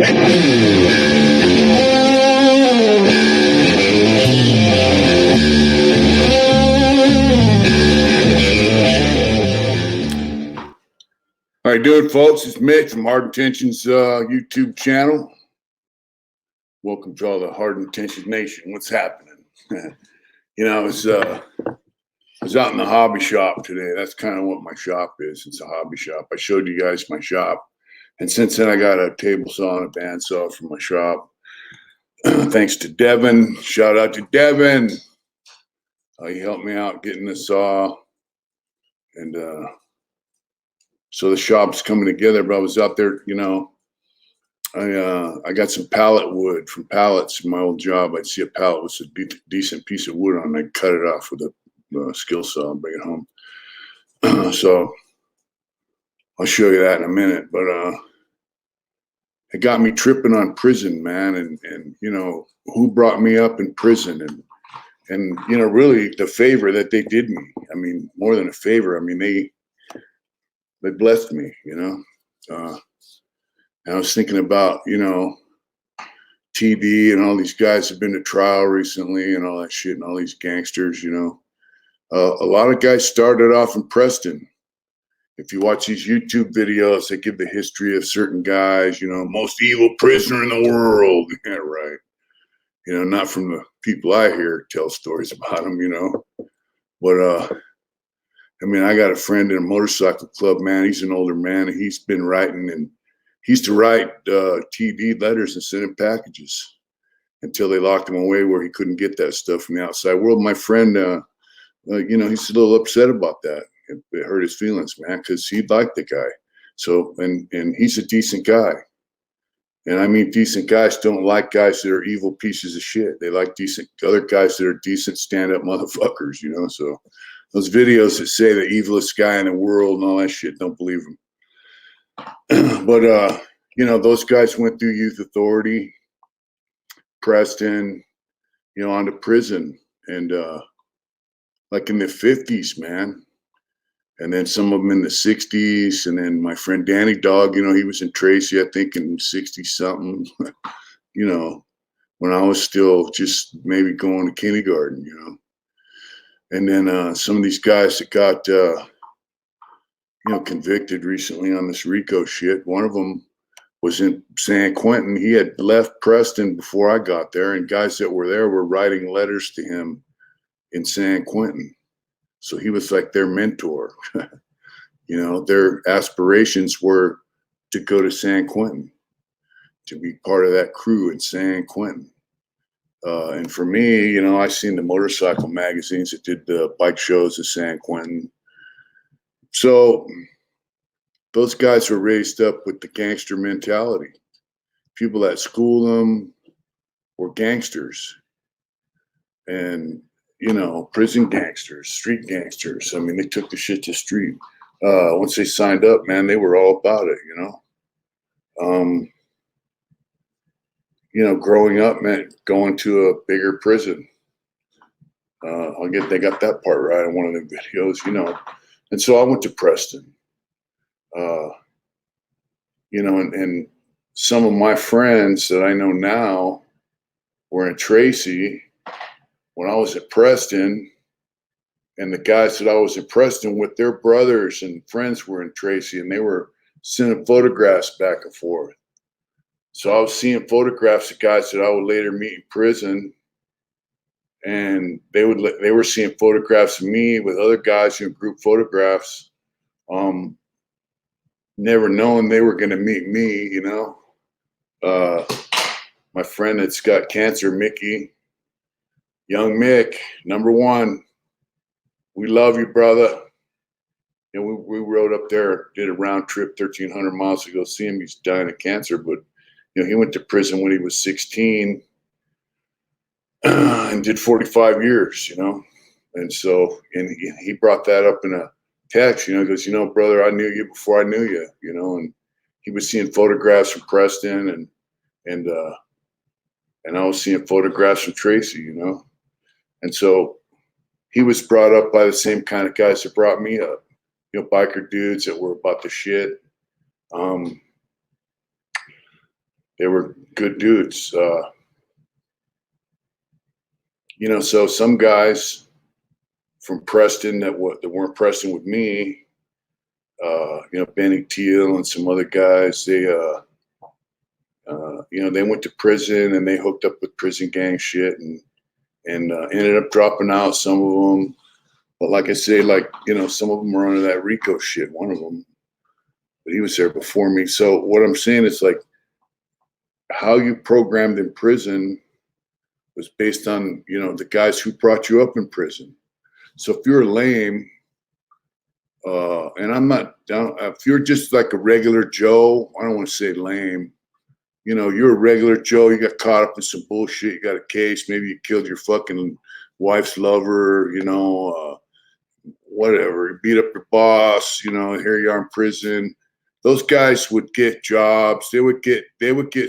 How you doing, folks? It's Mitch from Hardntentions YouTube channel. Welcome to all the Hardntentions Nation. What's happening? You know, I was out in the hobby shop today. That's kind of what my shop is. It's a hobby shop. I showed you guys my shop. And since then, I got a table saw and a bandsaw from my shop. Thanks to Devin. Shout out to Devin. He helped me out getting the saw. And so the shop's coming together. But I was out there, you know, I got some pallet wood from pallets in my old job. I'd see a pallet with a decent piece of wood on it. I'd cut it off with a skill saw and bring it home. So I'll show you that in a minute. But it got me tripping on prison, man. And you know, who brought me up in prison and you know, really the favor that they did me. I mean, more than a favor. I mean, they blessed me, you know. And I was thinking about, you know, TD and all these guys have been to trial recently and all that shit and all these gangsters, you know. A lot of guys started off in Preston. If you watch these YouTube videos, they give the history of certain guys, you know, most evil prisoner in the world. Yeah, right. You know, not from the people I hear tell stories about them, you know. But, I mean, I got a friend in a motorcycle club, man. He's an older man, and he's been writing, and he used to write TD letters and send him packages until they locked him away where he couldn't get that stuff from the outside world. My friend, you know, he's a little upset about that. It hurt his feelings, man, because he liked the guy. So, and he's a decent guy. And I mean, decent guys don't like guys that are evil pieces of shit. They like decent other guys that are decent stand-up motherfuckers, you know. So those videos that say the evilest guy in the world and all that shit, don't believe them. But, you know, those guys went through youth authority, Preston, you know, on to prison. And like in the 50s, man. And then some of them in the 60s. And then my friend Danny Dog, you know, he was in Tracy, I think in 60-something, you know, when I was still just maybe going to kindergarten, you know. And then some of these guys that got, you know, convicted recently on this RICO shit. One of them was in San Quentin. He had left Preston before I got there, and guys that were there were writing letters to him in San Quentin. So he was like their mentor. You know, their aspirations were to go to San Quentin, to be part of that crew in San Quentin. And for me, you know, I seen the motorcycle magazines that did the bike shows in San Quentin. So those guys were raised up with the gangster mentality. People that school them were gangsters. And, you know, prison gangsters, street gangsters. I mean, they took the shit to the street. Once they signed up, man, they were all about it, you know. You know, growing up meant going to a bigger prison. They got that part right in one of the videos, you know. And so I went to Preston. You know, and some of my friends that I know now were in Tracy when I was at Preston, and the guys that I was in Preston with, their brothers and friends were in Tracy, and they were sending photographs back and forth. So I was seeing photographs of guys that I would later meet in prison, and they were seeing photographs of me with other guys in group photographs, never knowing they were going to meet me, you know. My friend that's got cancer, Mickey, young Mick, #1. We love you, brother. And we rode up there, did a round trip, 1,300 miles to go see him. He's dying of cancer, but you know, he went to prison when he was 16 and did 45 years, you know. And so, and he brought that up in a text, you know, he goes, you know, brother, I knew you before I knew you, you know. And he was seeing photographs from Preston, and I was seeing photographs from Tracy, you know. And so he was brought up by the same kind of guys that brought me up, you know, biker dudes that were about the shit. they were good dudes. So some guys from Preston that weren't Preston with me, Benny Teal and some other guys, they went to prison and they hooked up with prison gang shit and ended up dropping out. Some of them, but like I say, some of them were under that Rico shit. One of them, but he was there before me. So what I'm saying is like how you programmed in prison was based on, the guys who brought you up in prison. So if you're lame, and I'm not down, if you're just like a regular Joe, I don't want to say lame, you're a regular Joe, you got caught up in some bullshit, you got a case, maybe you killed your fucking wife's lover, whatever, you beat up your boss, here you are in prison. Those guys would get jobs. They would get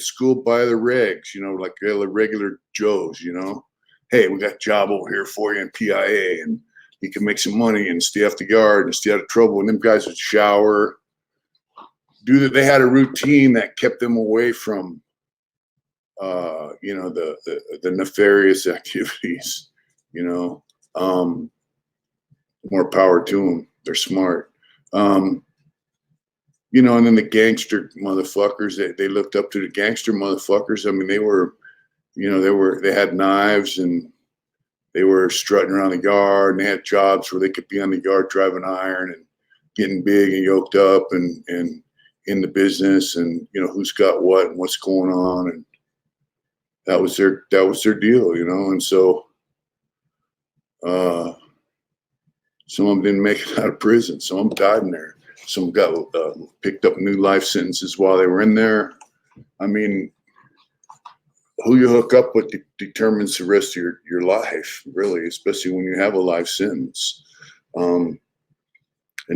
schooled by the regs, like the regular Joes, Hey, we got a job over here for you in PIA, and you can make some money and stay off the yard and stay out of trouble. And them guys would shower, do that. They had a routine that kept them away from, the nefarious activities. More power to them. They're smart. And then the gangster motherfuckers, they looked up to the gangster motherfuckers. I mean, they had knives and they were strutting around the yard and they had jobs where they could be on the yard driving iron and getting big and yoked up and in the business and, who's got what and what's going on. And that was their deal, And so, some of them didn't make it out of prison. Some of them died in there. Some got picked up new life sentences while they were in there. I mean, who you hook up with determines the rest of your life, really, especially when you have a life sentence. And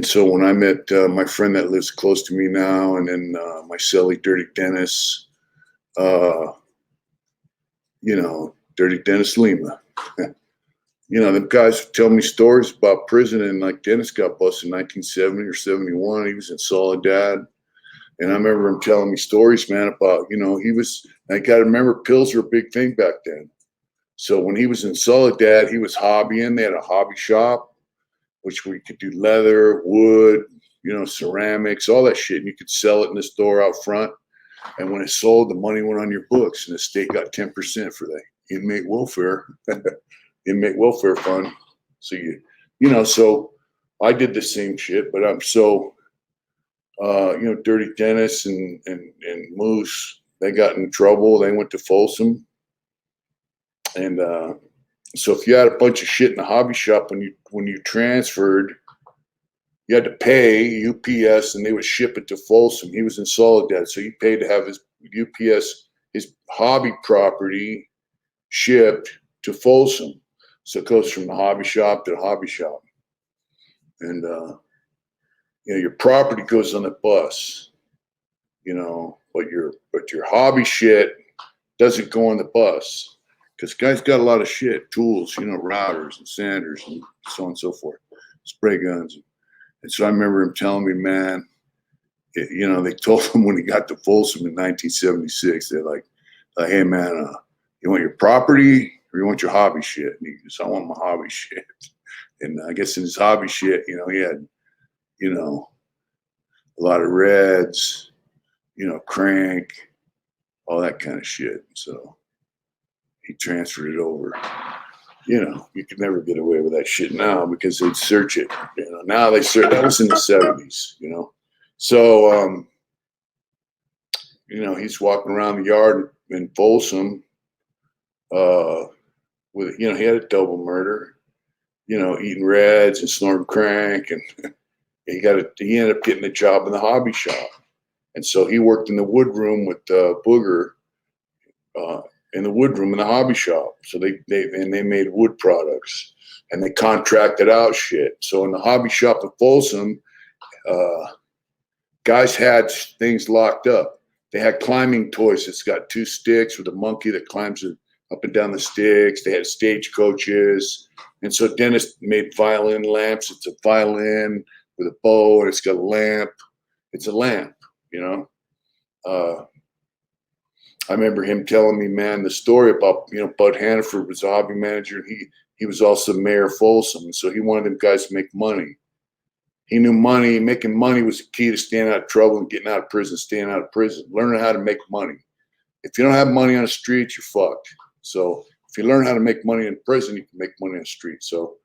so when I met my friend that lives close to me now, and then my cellie, Dirty Dennis, Dirty Dennis Lima. The guys tell me stories about prison, and like Dennis got busted in 1970 or 71. He was in Soledad. And I remember him telling me stories, man, about, I got to remember pills were a big thing back then. So when he was in Soledad, he was hobbying. They had a hobby shop, which we could do leather, wood, ceramics, all that shit. And you could sell it in the store out front. And when it sold, the money went on your books and the state got 10% for the inmate welfare. Inmate welfare fund. So so I did the same shit, but I'm so, Dirty Dennis and Moose, they got in trouble. They went to Folsom. And so if you had a bunch of shit in the hobby shop, when you transferred, you had to pay UPS and they would ship it to Folsom. He was in Soledad. So he paid to have his UPS, his hobby property shipped to Folsom. So it goes from the hobby shop to the hobby shop. And, your property goes on the bus, but your hobby shit doesn't go on the bus because guys got a lot of shit, tools, routers and sanders and so on and so forth, spray guns. And so I remember him telling me, man, they told him when he got to Folsom in 1976, they're like, hey, man, you want your property or you want your hobby shit? And he goes, I want my hobby shit. And I guess in his hobby shit, he had, a lot of reds, crank, all that kind of shit. So he transferred it over. You could never get away with that shit now because they'd search it. Now they search. That was in the 70s, So, he's walking around the yard in Folsom with, he had a double murder, eating reds and snorting crank. And he ended up getting a job in the hobby shop. And so he worked in the wood room with Booger in the wood room in the hobby shop. So they made wood products and they contracted out shit. So in the hobby shop in Folsom, guys had things locked up. They had climbing toys. It's got 2 sticks with a monkey that climbs up and down the sticks. They had stagecoaches. And so Dennis made violin lamps. It's a violin with a bow and it's got a lamp. It's a lamp, I remember him telling me, man, the story about, Bud Hannaford was a hobby manager, and he was also mayor of Folsom, and so he wanted them guys to make money. He knew making money was the key to staying out of trouble and getting out of prison, staying out of prison, learning how to make money. If you don't have money on the street, you're fucked. So if you learn how to make money in prison, you can make money on the street. So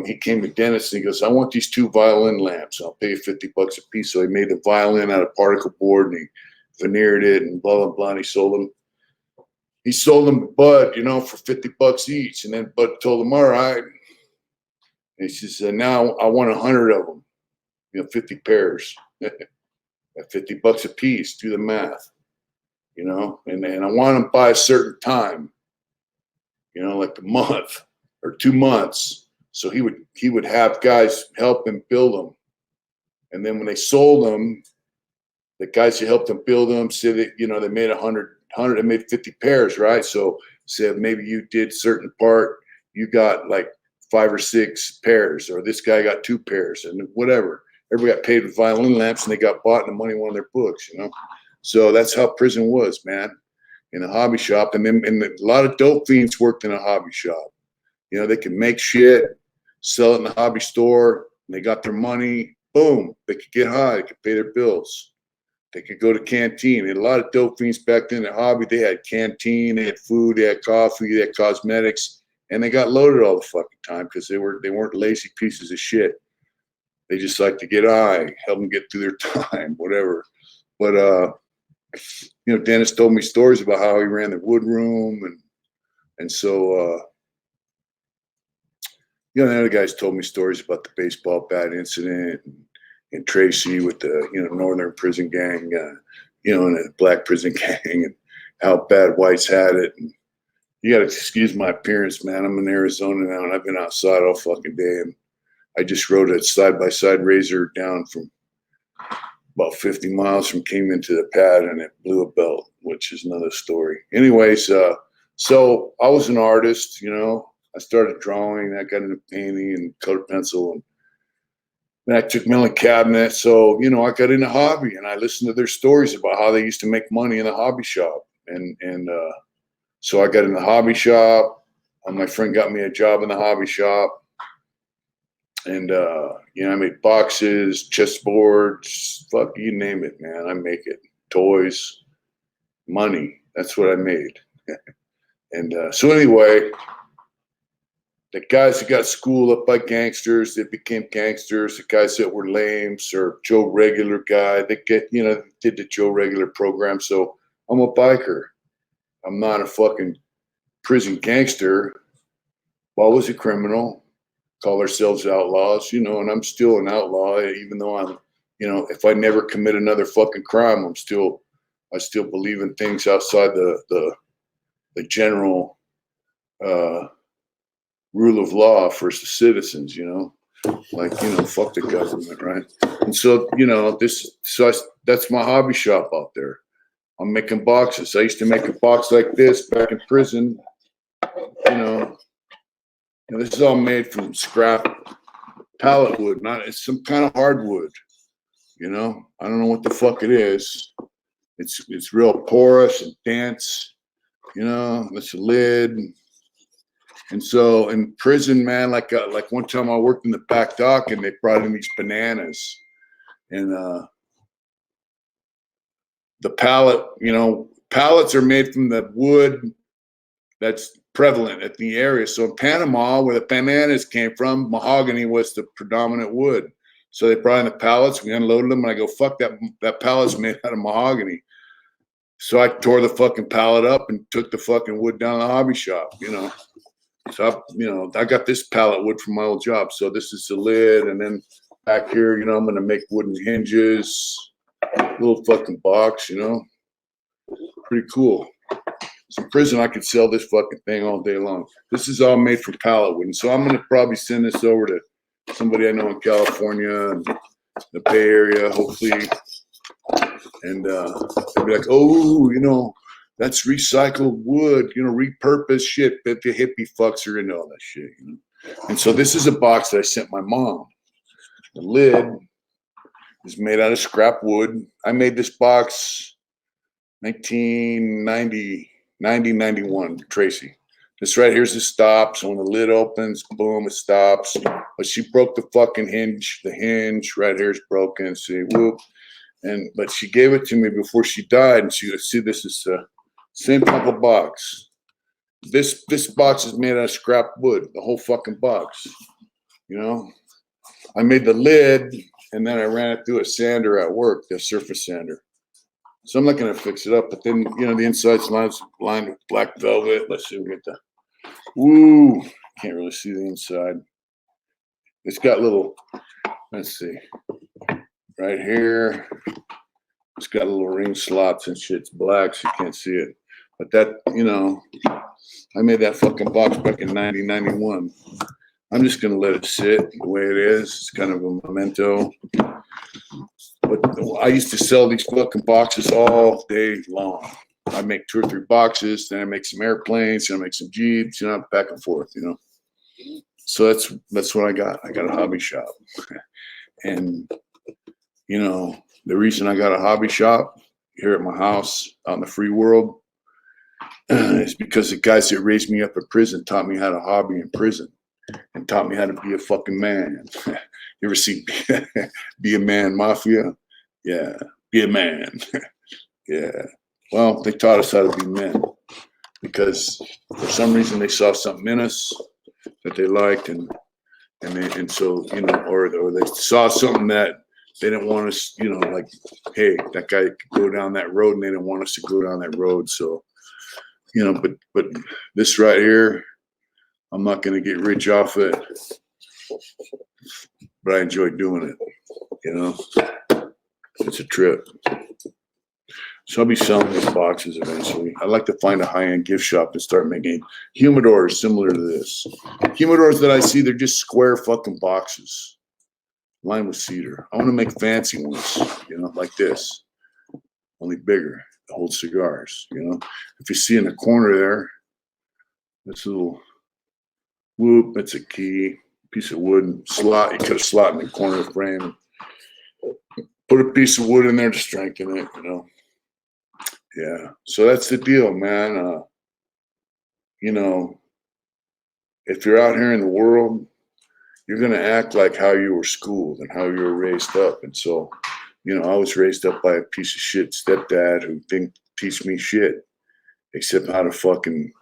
he came to Dennis and he goes, I want these 2 violin lamps. I'll pay you $50 a piece. So he made the violin out of particle board and he veneered it and blah, blah, blah. And he sold them. He sold them to Bud, for $50 each. And then Bud told him, all right. And he says, now I want 100 of them, 50 pairs at $50 a piece. Do the math, and I want them by a certain time, like a month or 2 months. So he would have guys help him build them. And then when they sold them, the guys who helped him build them said that, they made 100, they made 50 pairs, right? So said maybe you did certain part, you got like 5 or 6 pairs, or this guy got 2 pairs, and whatever. Everybody got paid with violin lamps, and they got bought, and the money went on their books, So that's how prison was, man, in a hobby shop. And then a lot of dope fiends worked in a hobby shop. They could make shit, sell it in the hobby store, and they got their money. Boom, they could get high, they could pay their bills. They could go to canteen. And a lot of dope fiends back then in the hobby, they had canteen, they had food, they had coffee, they had cosmetics, and they got loaded all the fucking time because they weren't lazy pieces of shit. They just like to get high, help them get through their time, whatever. But Dennis told me stories about how he ran the wood room, and so the other guys told me stories about the baseball bat incident and Tracy with the Northern prison gang, and the black prison gang, and how bad whites had it. And you got to excuse my appearance, man. I'm in Arizona now, and I've been outside all fucking day, and I just rode a side-by-side razor down from about 50 miles from came into the pad, and it blew a belt, which is another story. Anyways, so I was an artist, I started drawing, I got into painting and colored pencil, and then I took milling cabinet. So, I got into hobby, and I listened to their stories about how they used to make money in the hobby shop. And so I got in the hobby shop, and my friend got me a job in the hobby shop. And, I made boxes, chessboards, fuck, you name it, man. I make it. Toys, money. That's what I made. And so anyway, the guys that got schooled up by gangsters, they became gangsters. The guys that were lames or Joe Regular guy, they did the Joe Regular program. So I'm a biker. I'm not a fucking prison gangster. Well, I was a criminal. Call ourselves outlaws, and I'm still an outlaw, even though I'm, if I never commit another fucking crime, I still believe in things outside the general rule of law for the citizens, like, fuck the government, right? And so, that's my hobby shop out there. I'm making boxes. I used to make a box like this back in prison, And this is all made from scrap pallet wood, it's some kind of hardwood, I don't know what the fuck it is. It's real porous and dense, that's a lid. And so in prison, man, like one time I worked in the back dock and they brought in these bananas, and the pallet, pallets are made from the wood that's prevalent at the area. So in Panama, where the bananas came from, mahogany was the predominant wood. So they brought in the pallets, we unloaded them, and I go, fuck, that pallet's made out of mahogany. So I tore the fucking pallet up and took the fucking wood down to the hobby shop, So I got this pallet wood from my old job. So this is the lid, and then back here, I'm gonna make wooden hinges, little fucking box, pretty cool. So in prison, I could sell this fucking thing all day long. This is all made from pallet wood. And so I'm going to probably send this over to somebody I know in California and the Bay Area, hopefully. And they'll be like, oh, that's recycled wood, repurposed shit. But the hippie fucks are into all that shit, And so this is a box that I sent my mom. The lid is made out of scrap wood. I made this box 1990, 91, Tracy. This right here's the stop. So when the lid opens, boom, it stops. But she broke the fucking hinge. The hinge right here is broken. See, whoop. But she gave it to me before she died. And she goes, see, this is the same type of box. This box is made out of scrap wood, the whole fucking box. You know? I made the lid and then I ran it through a sander at work, the surface sander. So I'm not gonna fix it up, but then the inside's lined with black velvet. Let's see if we get the can't really see the inside. It's got little, let's see, right here. It's got little ring slots and shit. It's black, so you can't see it. But that, I made that fucking box back in 91. I'm just gonna let it sit the way it is. It's kind of a memento. But I used to sell these fucking boxes all day long. I make 2 or 3 boxes, then I make some airplanes, then I make some Jeeps, back and forth, So that's what I got. I got a hobby shop. And, the reason I got a hobby shop here at my house out in the free world is because the guys that raised me up in prison taught me how to hobby in prison and taught me how to be a fucking man. You ever see Be a Man Mafia? Yeah, be a man. Yeah. Well, they taught us how to be men because for some reason they saw something in us that they liked, and so or they saw something that they didn't want us, like, hey, that guy could go down that road, and they didn't want us to go down that road. So, but this right here, I'm not going to get rich off it, but I enjoy doing it. It's a trip. So I'll be selling these boxes eventually. I'd like to find a high-end gift shop and start making humidors similar to this. Humidors that I see, they're just square fucking boxes lined with cedar. I want to make fancy ones, like this, only bigger, to hold cigars, If you see in the corner there, this little whoop, that's a key, piece of wood and slot. You cut a slot in the corner of the frame. Put a piece of wood in there to strengthen it, Yeah, so that's the deal, man. If you're out here in the world, you're going to act like how you were schooled and how you were raised up. And so, I was raised up by a piece of shit stepdad who didn't teach me shit except how to fucking,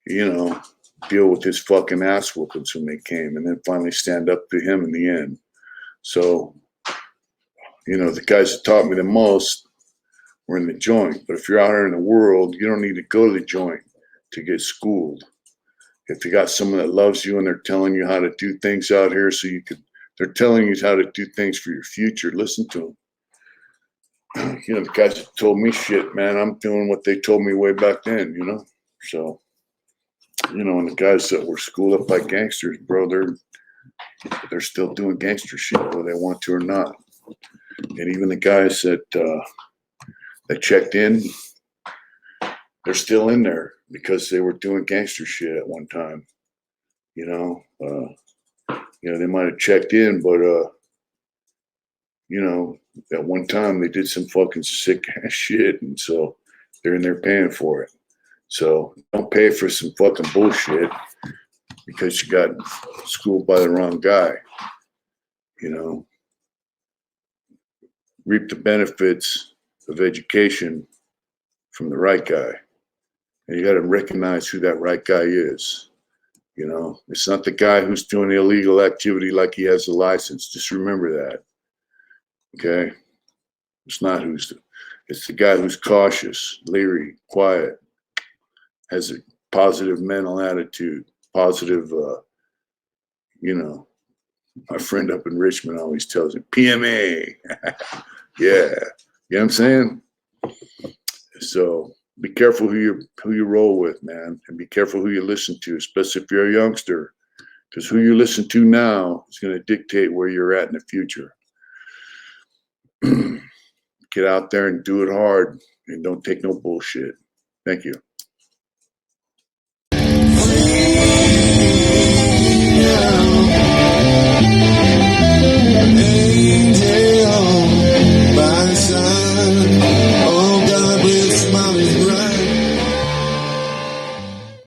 deal with his fucking ass whoopings when they came and then finally stand up to him in the end. So, the guys that taught me the most were in the joint. But if you're out here in the world, you don't need to go to the joint to get schooled. If you got someone that loves you and they're telling you how to do things out here they're telling you how to do things for your future, listen to them. The guys that told me shit, man, I'm doing what they told me way back then, So, and the guys that were schooled up by gangsters, bro, they're still doing gangster shit whether they want to or not. And even the guys that checked in, they're still in there because they were doing gangster shit at one time. They might have checked in, but at one time they did some fucking sick ass shit, and so they're in there paying for it. So don't pay for some fucking bullshit because you got schooled by the wrong guy. Reap the benefits of education from the right guy. And you got to recognize who that right guy is. It's not the guy who's doing illegal activity like he has a license. Just remember that. Okay? It's the guy who's cautious, leery, quiet, has a positive mental attitude, positive, my friend up in Richmond always tells me, PMA. Yeah. You know what I'm saying? So be careful who you roll with, man, and be careful who you listen to, especially if you're a youngster, because who you listen to now is going to dictate where you're at in the future. Get out there and do it hard and don't take no bullshit. Thank you. Angel by the side, oh God, Smiley's bright.